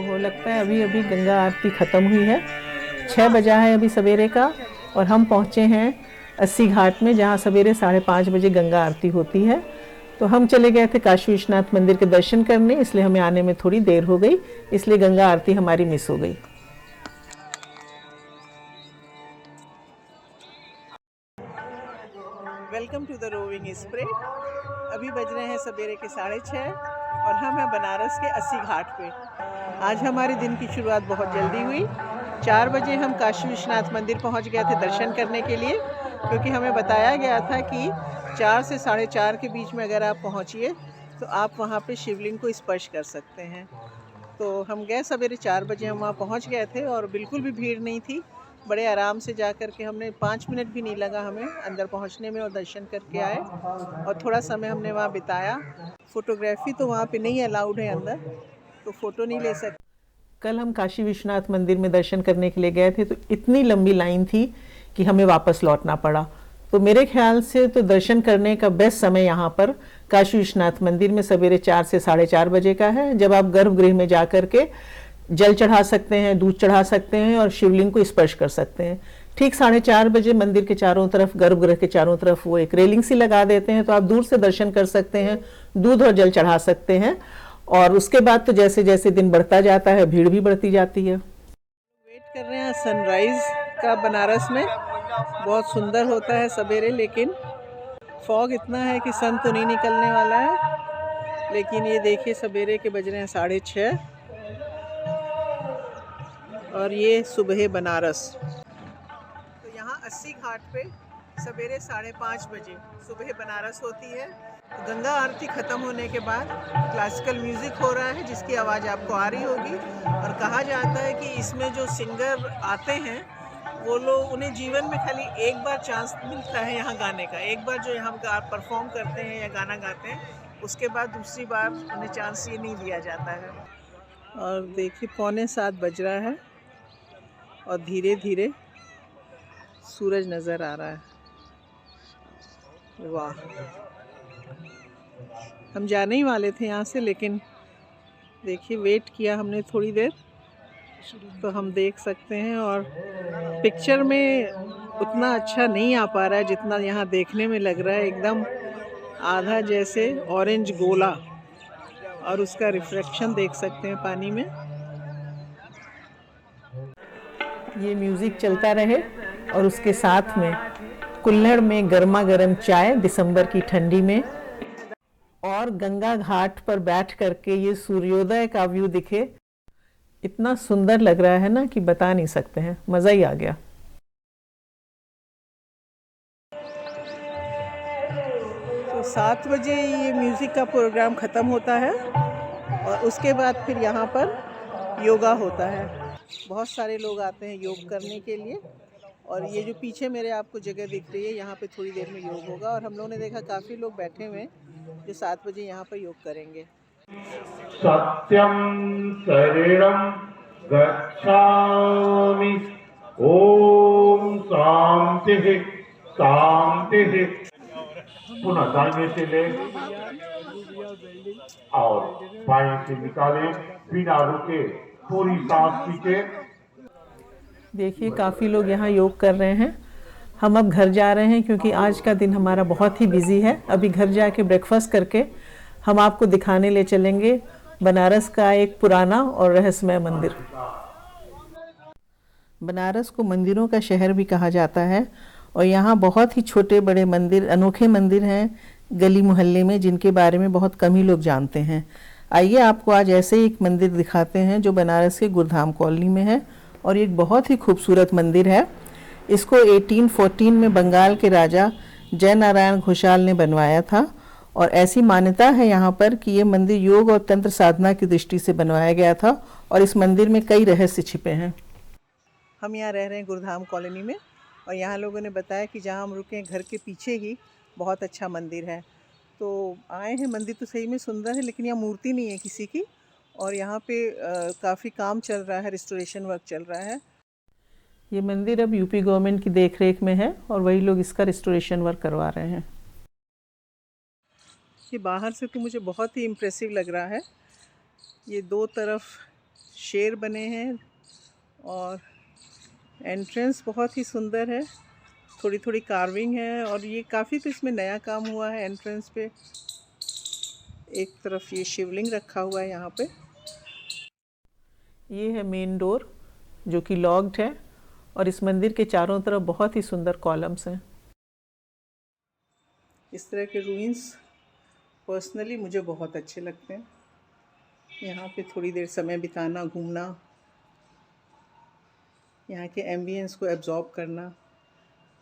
वो लगता है अभी अभी गंगा आरती ख़त्म हुई है। 6 बजा है अभी सवेरे का, और हम पहुँचे हैं अस्सी घाट में, जहाँ सवेरे 5:30 बजे गंगा आरती होती है। तो हम चले गए थे काशी विश्वनाथ मंदिर के दर्शन करने, इसलिए हमें आने में थोड़ी देर हो गई, इसलिए गंगा आरती हमारी मिस हो गई। Welcome to the roving spread. अभी बज रहे हैं सवेरे के 6:30 और हम हैं बनारस के अस्सी घाट पे। आज हमारे दिन की शुरुआत बहुत जल्दी हुई। 4 बजे हम काशी विश्वनाथ मंदिर पहुंच गए थे दर्शन करने के लिए, क्योंकि हमें बताया गया था कि 4 से 4:30 के बीच में अगर आप पहुंचिए तो आप वहां पे शिवलिंग को स्पर्श कर सकते हैं। तो हम गए सवेरे 4 बजे, हम वहाँ पहुँच गए थे और बिल्कुल भी भीड़ नहीं थी। बड़े आराम से जा कर के हमने 5 मिनट भी नहीं लगा हमें अंदर पहुँचने में, और दर्शन करके आए और थोड़ा समय हमने वहाँ बिताया। फ़ोटोग्राफी तो वहाँ पे नहीं अलाउड है अंदर, तो फ़ोटो नहीं ले सकते। कल हम काशी विश्वनाथ मंदिर में दर्शन करने के लिए गए थे, तो इतनी लंबी लाइन थी कि हमें वापस लौटना पड़ा। तो मेरे ख्याल से तो दर्शन करने का बेस्ट समय यहाँ पर काशी विश्वनाथ मंदिर में सवेरे 4 से 4:30 बजे का है, जब आप गर्भगृह में जा कर के जल चढ़ा सकते हैं, दूध चढ़ा सकते हैं और शिवलिंग को स्पर्श कर सकते हैं। ठीक 4:30 बजे मंदिर के चारों तरफ, गर्भगृह के चारों तरफ वो एक रेलिंग सी लगा देते हैं, तो आप दूर से दर्शन कर सकते हैं, दूध और जल चढ़ा सकते हैं। और उसके बाद तो जैसे जैसे दिन बढ़ता जाता है भीड़ भी बढ़ती जाती है। वेट कर रहे हैं सनराइज का बनारस में, बहुत सुंदर होता है सवेरे, लेकिन फॉग इतना है कि सन तो नहीं निकलने वाला है। लेकिन ये देखिए सवेरे के बज रहे हैं 6:30 और ये सुबह बनारस। तो यहाँ अस्सी घाट पे सवेरे 5:30 बजे सुबह बनारस होती है। गंगा आरती ख़त्म होने के बाद क्लासिकल म्यूज़िक हो रहा है, जिसकी आवाज़ आपको आ रही होगी। और कहा जाता है कि इसमें जो सिंगर आते हैं वो लोग, उन्हें जीवन में खाली एक बार चांस मिलता है यहाँ गाने का। एक बार जो यहाँ परफॉर्म करते हैं या गाना गाते हैं, उसके बाद दूसरी बार उन्हें चांस ये नहीं दिया जाता है। और देखिए 6:45 बज रहा है और धीरे धीरे सूरज नज़र आ रहा है। वाह, हम जाने ही वाले थे यहाँ से, लेकिन देखिए वेट किया हमने थोड़ी देर, तो हम देख सकते हैं। और पिक्चर में उतना अच्छा नहीं आ पा रहा है जितना यहाँ देखने में लग रहा है, एकदम आधा जैसे ऑरेंज गोला, और उसका रिफ्लेक्शन देख सकते हैं पानी में। ये म्यूज़िक चलता रहे और उसके साथ में कुल्हड़ में गर्मा गर्म चाय दिसंबर की ठंडी में, और गंगा घाट पर बैठ करके ये सूर्योदय का व्यू दिखे। इतना सुंदर लग रहा है ना कि बता नहीं सकते हैं, मज़ा ही आ गया। तो 7 बजे ये म्यूज़िक का प्रोग्राम ख़त्म होता है और उसके बाद फिर यहाँ पर योगा होता है। बहुत सारे लोग आते हैं योग करने के लिए, और ये जो पीछे मेरे आपको जगह दिख रही है, यहाँ पे थोड़ी देर में योग होगा। और हम लोगों ने देखा काफ़ी लोग बैठे हुए हैं जो 7 बजे यहाँ पर योग करेंगे। सत्यम शरीरम गच्छामि, ओम शांति शांति। पुनः दाहिने से ले और बाएं से निकाले, बिना रुके पूरी सांस खींचे। देखिए काफ़ी लोग यहाँ योग कर रहे हैं। हम अब घर जा रहे हैं क्योंकि आज का दिन हमारा बहुत ही बिजी है। अभी घर जाके ब्रेकफास्ट करके हम आपको दिखाने ले चलेंगे बनारस का एक पुराना और रहस्यमय मंदिर। बनारस को मंदिरों का शहर भी कहा जाता है, और यहाँ बहुत ही छोटे बड़े मंदिर, अनोखे मंदिर हैं गली मोहल्ले में, जिनके बारे में बहुत कम ही लोग जानते हैं। आइए आपको आज ऐसे एक मंदिर दिखाते हैं जो बनारस के गुरुधाम कॉलोनी में है, और एक बहुत ही खूबसूरत मंदिर है। इसको 1814 में बंगाल के राजा जय नारायण घोषाल ने बनवाया था, और ऐसी मान्यता है यहाँ पर कि ये मंदिर योग और तंत्र साधना की दृष्टि से बनवाया गया था, और इस मंदिर में कई रहस्य छिपे हैं। हम यहाँ रह रहे हैं गुरुधाम कॉलोनी में, और यहाँ लोगों ने बताया कि जहाँ हम रुके हैं घर के पीछे ही बहुत अच्छा मंदिर है। तो आए हैं, मंदिर तो सही में सुंदर है, लेकिन यहाँ मूर्ति नहीं है किसी की, और यहाँ पे काफ़ी काम चल रहा है, रिस्टोरेशन वर्क चल रहा है। ये मंदिर अब यूपी गवर्नमेंट की देखरेख में है, और वही लोग इसका रिस्टोरेशन वर्क करवा रहे हैं। ये बाहर से तो मुझे बहुत ही इम्प्रेसिव लग रहा है। ये दो तरफ शेर बने हैं और एंट्रेंस बहुत ही सुंदर है, थोड़ी थोड़ी कार्विंग है और ये काफ़ी तो इसमें नया काम हुआ है। एंट्रेंस पे एक तरफ ये शिवलिंग रखा हुआ है यहाँ पे। ये है मेन डोर जो कि लॉक्ड है और इस मंदिर के चारों तरफ बहुत ही सुंदर कॉलम्स हैं। इस तरह के रूइंस पर्सनली मुझे बहुत अच्छे लगते हैं। यहाँ पे थोड़ी देर समय बिताना, घूमना, यहाँ के एम्बियंस को एब्जॉर्ब करना।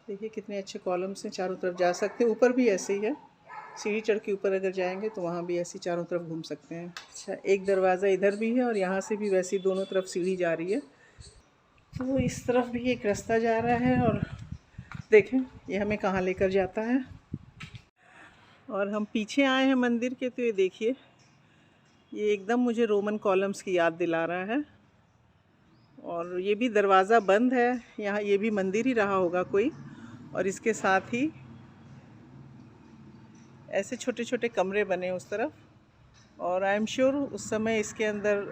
देखिए कितने अच्छे कॉलम्स हैं, चारों तरफ जा सकते हैं। ऊपर भी ऐसे ही है, सीढ़ी चढ़ के ऊपर अगर जाएंगे तो वहाँ भी ऐसी चारों तरफ घूम सकते हैं। अच्छा, एक दरवाज़ा इधर भी है और यहाँ से भी वैसी दोनों तरफ सीढ़ी जा रही है। तो इस तरफ भी एक रास्ता जा रहा है और देखें ये हमें कहाँ लेकर जाता है। और हम पीछे आए हैं मंदिर के, तो ये देखिए ये एकदम मुझे रोमन कॉलम्स की याद दिला रहा है। और ये भी दरवाज़ा बंद है, यहाँ ये भी मंदिर ही रहा होगा कोई। और इसके साथ ही ऐसे छोटे छोटे कमरे बने उस तरफ, और आई एम श्योर उस समय इसके अंदर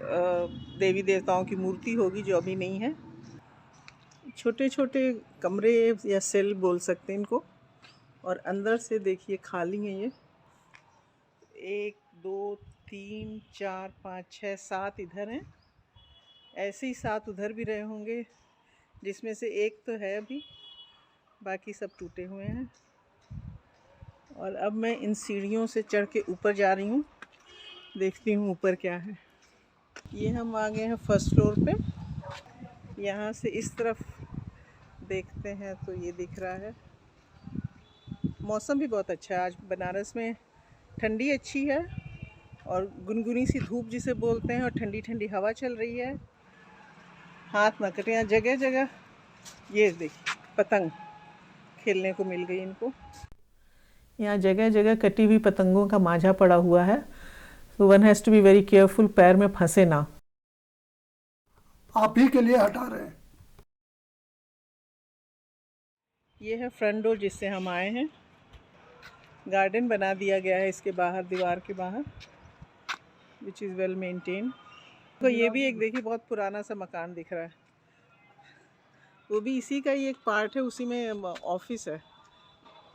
देवी देवताओं की मूर्ति होगी जो अभी नहीं है। छोटे छोटे कमरे या सेल बोल सकते हैं इनको। और अंदर से देखिए खाली है ये। 1 2 3 4 5 6 7 इधर हैं, ऐसे ही 7 उधर भी रहे होंगे, जिसमें से एक तो है अभी, बाकी सब टूटे हुए हैं। और अब मैं इन सीढ़ियों से चढ़ के ऊपर जा रही हूँ, देखती हूँ ऊपर क्या है। ये हम आ गए हैं फर्स्ट फ्लोर पे। यहाँ से इस तरफ देखते हैं तो ये दिख रहा है। मौसम भी बहुत अच्छा है आज बनारस में, ठंडी अच्छी है और गुनगुनी सी धूप जिसे बोलते हैं, और ठंडी ठंडी हवा चल रही है। हाथ ना कटे, यहाँ जगह जगह ये देखिए पतंग खेलने को मिल गई इनको। यहाँ जगह जगह कटी हुई पतंगों का मांझा पड़ा हुआ है। तो one has to be very careful, पैर में फंसे ना। आप ही के लिए हटा रहे हैं। ये है फ्रंट डोर जिससे हम आए हैं। गार्डन बना दिया गया है इसके बाहर, दीवार के बाहर, विच इज़ वेल मेंटेन। तो ये भी एक देखिए बहुत पुराना सा मकान दिख रहा है, वो भी इसी का ही एक पार्ट है। उसी में ऑफिस है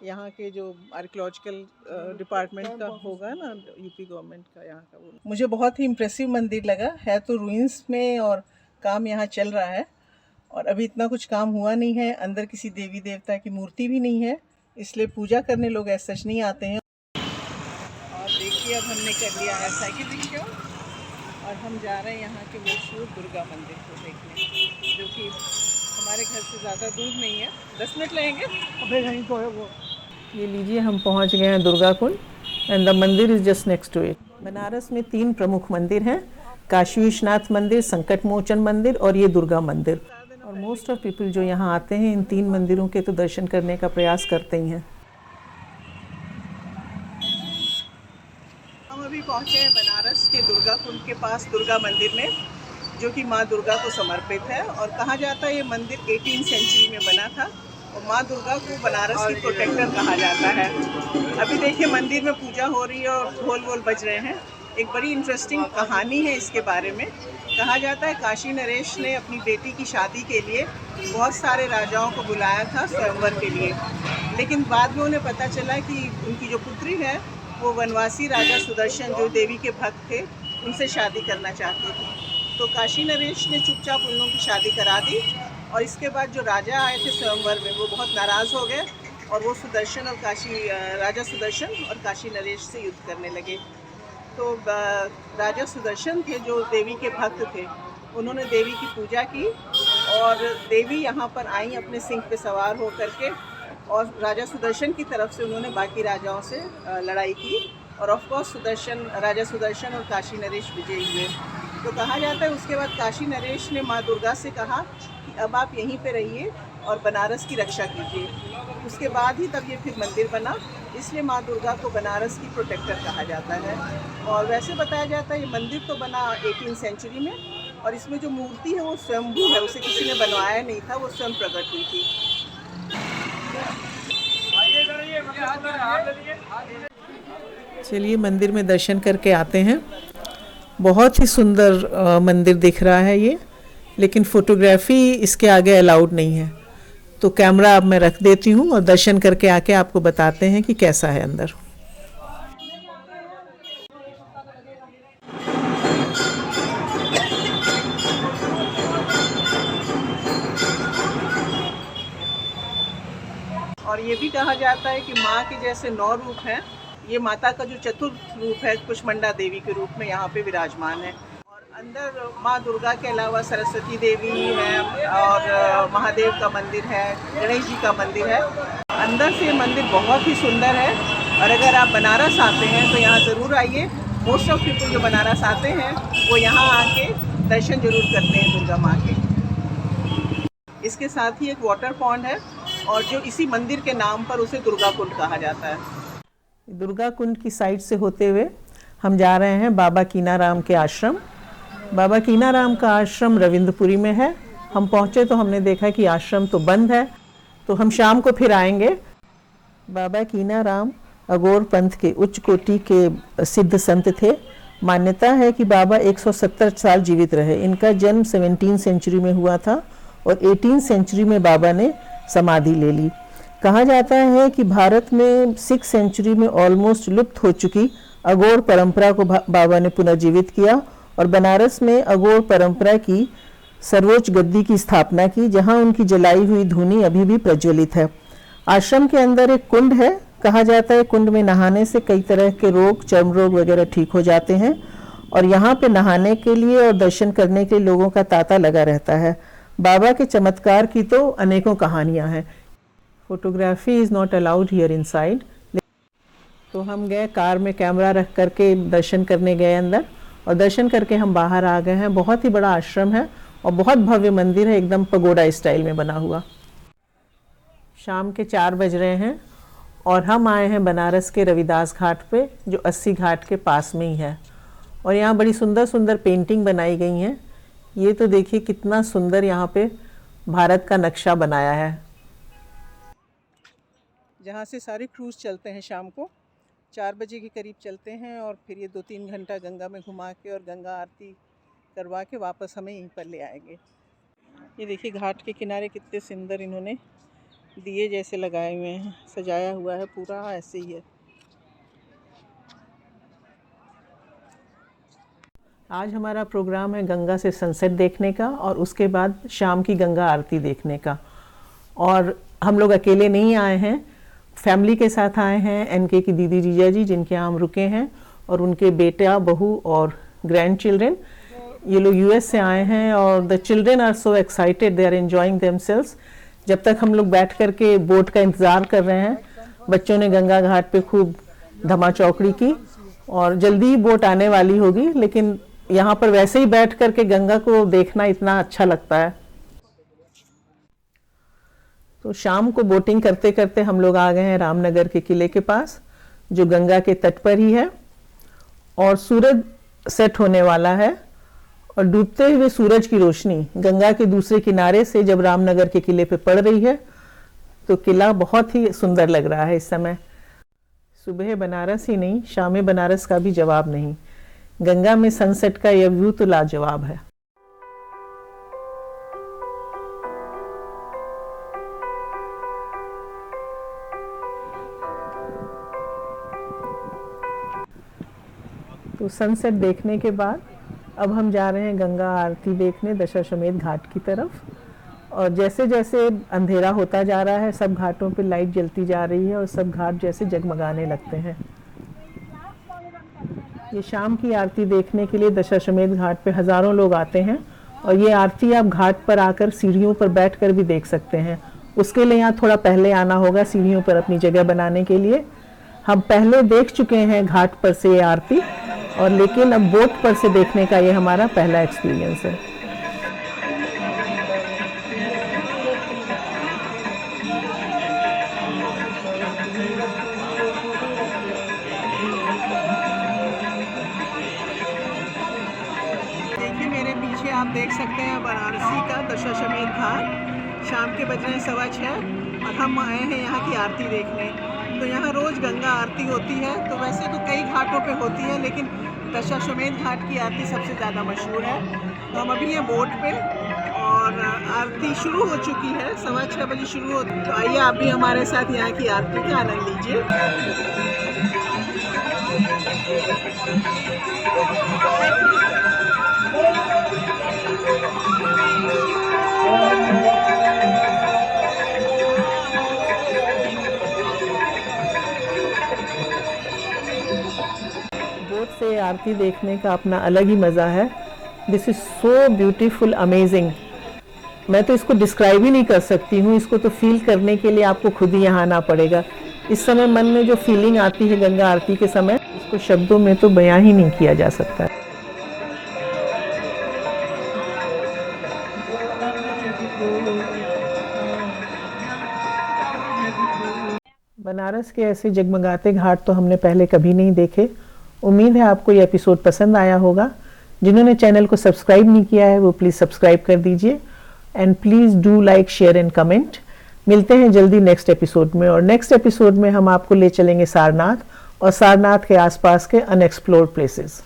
यहाँ के जो आर्कियोलॉजिकल डिपार्टमेंट का होगा ना, यूपी गवर्नमेंट का यहाँ का। वो मुझे बहुत ही इम्प्रेसिव मंदिर लगा है। तो रूइंस में और काम यहाँ चल रहा है और अभी इतना कुछ काम हुआ नहीं है। अंदर किसी देवी देवता की मूर्ति भी नहीं है, इसलिए पूजा करने लोग ऐसा सच नहीं आते हैं। और देखिए अब हमने कर लिया है साइकिल रिक्शा और हम जा रहे हैं यहाँ के मशहूर दुर्गा मंदिर को देखने, जो कि हमारे घर से ज़्यादा दूर नहीं है, 10 मिनट लगेंगे। अबे यहीं तो है वो। ये लीजिए हम पहुँच गए हैं Durga Kund and the mandir is just next to it. Banaras में 3 प्रमुख मंदिर हैं, काशी विश्वनाथ मंदिर, संकट मोचन मंदिर और ये दुर्गा मंदिर। और मोस्ट ऑफ पीपल जो यहाँ आते हैं इन 3 मंदिरों के तो दर्शन करने का प्रयास करते ही हैं। हम अभी पहुँचे हैं बनारस के दुर्गा कुंड के पास, दुर्गा मंदिर में, जो कि माँ दुर्गा को समर्पित है। और कहा जाता है ये मंदिर 18वीं सेंचुरी में बना था और माँ दुर्गा को बनारस की प्रोटेक्टर कहा जाता है। अभी देखिए मंदिर में पूजा हो रही है और ढोल वोल बज रहे हैं। एक बड़ी इंटरेस्टिंग कहानी है इसके बारे में। कहा जाता है काशी नरेश ने अपनी बेटी की शादी के लिए बहुत सारे राजाओं को बुलाया था स्वयंवर के लिए, लेकिन बाद में उन्हें पता चला कि उनकी जो पुत्री है वो वनवासी राजा सुदर्शन, जो देवी के भक्त थे, उनसे शादी करना चाहते थे। तो काशी नरेश ने चुपचाप उन लोगों की शादी करा दी। और इसके बाद जो राजा आए थे स्वयंवर में वो बहुत नाराज़ हो गए और वो सुदर्शन और राजा सुदर्शन और काशी नरेश से युद्ध करने लगे। तो राजा सुदर्शन थे जो देवी के भक्त थे, उन्होंने देवी की पूजा की और देवी यहाँ पर आई अपने सिंह पे सवार हो करके, और राजा सुदर्शन की तरफ से उन्होंने बाकी राजाओं से लड़ाई की और ऑफ कोर्स राजा सुदर्शन और काशी नरेश विजयी हुए। तो कहा जाता है उसके बाद काशी नरेश ने माँ दुर्गा से कहा कि अब आप यहीं पे रहिए और बनारस की रक्षा कीजिए। उसके बाद ही तब ये फिर मंदिर बना, इसलिए माँ दुर्गा को बनारस की प्रोटेक्टर कहा जाता है। और वैसे बताया जाता है ये मंदिर तो बना 18वीं सेंचुरी में, और इसमें जो मूर्ति है वो स्वयंभू है, उसे किसी ने बनवाया नहीं था, वो स्वयं प्रकट हुई थी। चलिए मंदिर में दर्शन करके आते हैं। बहुत ही सुंदर मंदिर दिख रहा है ये, लेकिन फोटोग्राफी इसके आगे अलाउड नहीं है। तो कैमरा अब मैं रख देती हूँ और दर्शन करके आके आपको बताते हैं कि कैसा है अंदर। और ये भी कहा जाता है कि माँ के जैसे 9 रूप हैं, ये माता का जो चतुर्थ रूप है कुष्मांडा देवी के रूप में यहाँ पे विराजमान है। और अंदर माँ दुर्गा के अलावा सरस्वती देवी है और महादेव का मंदिर है, गणेश जी का मंदिर है। अंदर से मंदिर बहुत ही सुंदर है और अगर आप बनारस आते हैं तो यहाँ ज़रूर आइए। मोस्ट ऑफ पीपल जो बनारस आते हैं वो यहाँ आके दर्शन जरूर करते हैं दुर्गा माँ के। इसके साथ ही एक वाटर पॉन्ड है और जो इसी मंदिर के नाम पर उसे दुर्गा कुंड कहा जाता है। दुर्गा कुंड की साइड से होते हुए हम जा रहे हैं बाबा कीनाराम के आश्रम। बाबा कीनाराम का आश्रम रविंद्रपुरी में है। हम पहुँचे तो हमने देखा कि आश्रम तो बंद है, तो हम शाम को फिर आएंगे। बाबा कीनाराम अघोर पंथ के उच्च कोटि के सिद्ध संत थे। मान्यता है कि बाबा 170 साल जीवित रहे। इनका जन्म 17वीं सेंचुरी में हुआ था और 18वीं सेंचुरी में बाबा ने समाधि ले ली। कहा जाता है कि भारत में 6th सेंचुरी में ऑलमोस्ट लुप्त हो चुकी अघोर परंपरा को बाबा ने पुनर्जीवित किया और बनारस में अघोर परंपरा की सर्वोच्च गद्दी की स्थापना की, जहां उनकी जलाई हुई धूनी अभी भी प्रज्वलित है। आश्रम के अंदर एक कुंड है। कहा जाता है कुंड में नहाने से कई तरह के रोग, चर्म रोग वगैरह ठीक हो जाते हैं और यहाँ पे नहाने के लिए और दर्शन करने के लिए लोगों का तांता लगा रहता है। बाबा के चमत्कार की तो अनेकों कहानियाँ हैं। Photography is not allowed here inside. तो हम गए कार में कैमरा रख करके दर्शन करने गए अंदर और दर्शन करके हम बाहर आ गए हैं। बहुत ही बड़ा आश्रम है और बहुत भव्य मंदिर है, एकदम पगोडा स्टाइल में बना हुआ। शाम के 4 बज रहे हैं और हम आए हैं बनारस के रविदास घाट पे, जो 80 घाट के पास में ही है। और यहाँ बड़ी सुंदर सुंदर पेंटिंग बनाई गई हैं। ये तो देखिए कितना सुंदर यहाँ पे भारत का नक्शा बनाया है। जहाँ से सारे क्रूज़ चलते हैं शाम को 4 बजे के करीब चलते हैं और फिर ये 2-3 घंटा गंगा में घुमा के और गंगा आरती करवा के वापस हमें यहीं पर ले आएंगे। ये देखिए घाट के किनारे कितने सुंदर इन्होंने दिए जैसे लगाए हुए हैं, सजाया हुआ है पूरा ऐसे ही है। आज हमारा प्रोग्राम है गंगा से सनसेट देखने का और उसके बाद शाम की गंगा आरती देखने का। और हम लोग अकेले नहीं आए हैं, फैमिली के साथ आए हैं। एनके की दीदी जीजा जी जिनके यहाँ हम रुके हैं और उनके बेटा, बहू और ग्रैंड चिल्ड्रेन, ये लोग यूएस से आए हैं और the children are so excited, they are enjoying themselves. जब तक हम लोग बैठ करके बोट का इंतज़ार कर रहे हैं, बच्चों ने गंगा घाट पे खूब धमा चौकड़ी की और जल्दी ही बोट आने वाली होगी। लेकिन यहाँ पर वैसे ही बैठ करके गंगा को देखना इतना अच्छा लगता है। तो शाम को बोटिंग करते करते हम लोग आ गए हैं रामनगर के किले के पास, जो गंगा के तट पर ही है। और सूरज सेट होने वाला है और डूबते हुए सूरज की रोशनी गंगा के दूसरे किनारे से जब रामनगर के किले पे पड़ रही है तो किला बहुत ही सुंदर लग रहा है इस समय। सुबह बनारस ही नहीं, शाम बनारस का भी जवाब नहीं। गंगा में सनसेट का यह व्यू तो लाजवाब है। तो सनसेट देखने के बाद अब हम जा रहे हैं गंगा आरती देखने दशाश्वमेध घाट की तरफ। और जैसे जैसे अंधेरा होता जा रहा है सब घाटों पे लाइट जलती जा रही है और सब घाट जैसे जगमगाने लगते हैं। ये शाम की आरती देखने के लिए दशाश्वमेध घाट पे हज़ारों लोग आते हैं और ये आरती आप घाट पर आकर सीढ़ियों पर बैठकर भी देख सकते हैं। उसके लिए यहाँ थोड़ा पहले आना होगा सीढ़ियों पर अपनी जगह बनाने के लिए। हम पहले देख चुके हैं घाट पर से ये आरती और लेकिन अब बोट पर से देखने का ये हमारा पहला एक्सपीरियंस है। देखिए मेरे पीछे आप देख सकते हैं वाराणसी का दशाश्वमेध घाट। शाम के बज रहे हैं 6:15 और हम आए हैं यहाँ की आरती देखने। तो यहाँ रोज़ गंगा आरती होती है। तो वैसे तो कई घाटों पे होती है लेकिन दशाश्वमेध घाट की आरती सबसे ज़्यादा मशहूर है। तो हम अभी हैं बोट पे और आरती शुरू हो चुकी है, 6:15 बजे शुरू होती है। तो आइए आप भी हमारे साथ यहाँ की आरती का आनंद लीजिए। बोट से आरती देखने का अपना अलग ही मज़ा है। This is so beautiful, amazing. मैं तो इसको डिस्क्राइब ही नहीं कर सकती हूँ, इसको तो फील करने के लिए आपको खुद ही यहाँ आना पड़ेगा। इस समय मन में जो फीलिंग आती है गंगा आरती के समय, इसको शब्दों में तो बयां ही नहीं किया जा सकता। बनारस के ऐसे जगमगाते घाट तो हमने पहले कभी नहीं देखे। उम्मीद है आपको ये एपिसोड पसंद आया होगा। जिन्होंने चैनल को सब्सक्राइब नहीं किया है वो प्लीज़ सब्सक्राइब कर दीजिए and please do like, share and comment. मिलते हैं जल्दी नेक्स्ट एपिसोड में, और नेक्स्ट एपिसोड में हम आपको ले चलेंगे सारनाथ और सारनाथ के आसपास के अनएक्सप्लोर्ड प्लेसेस।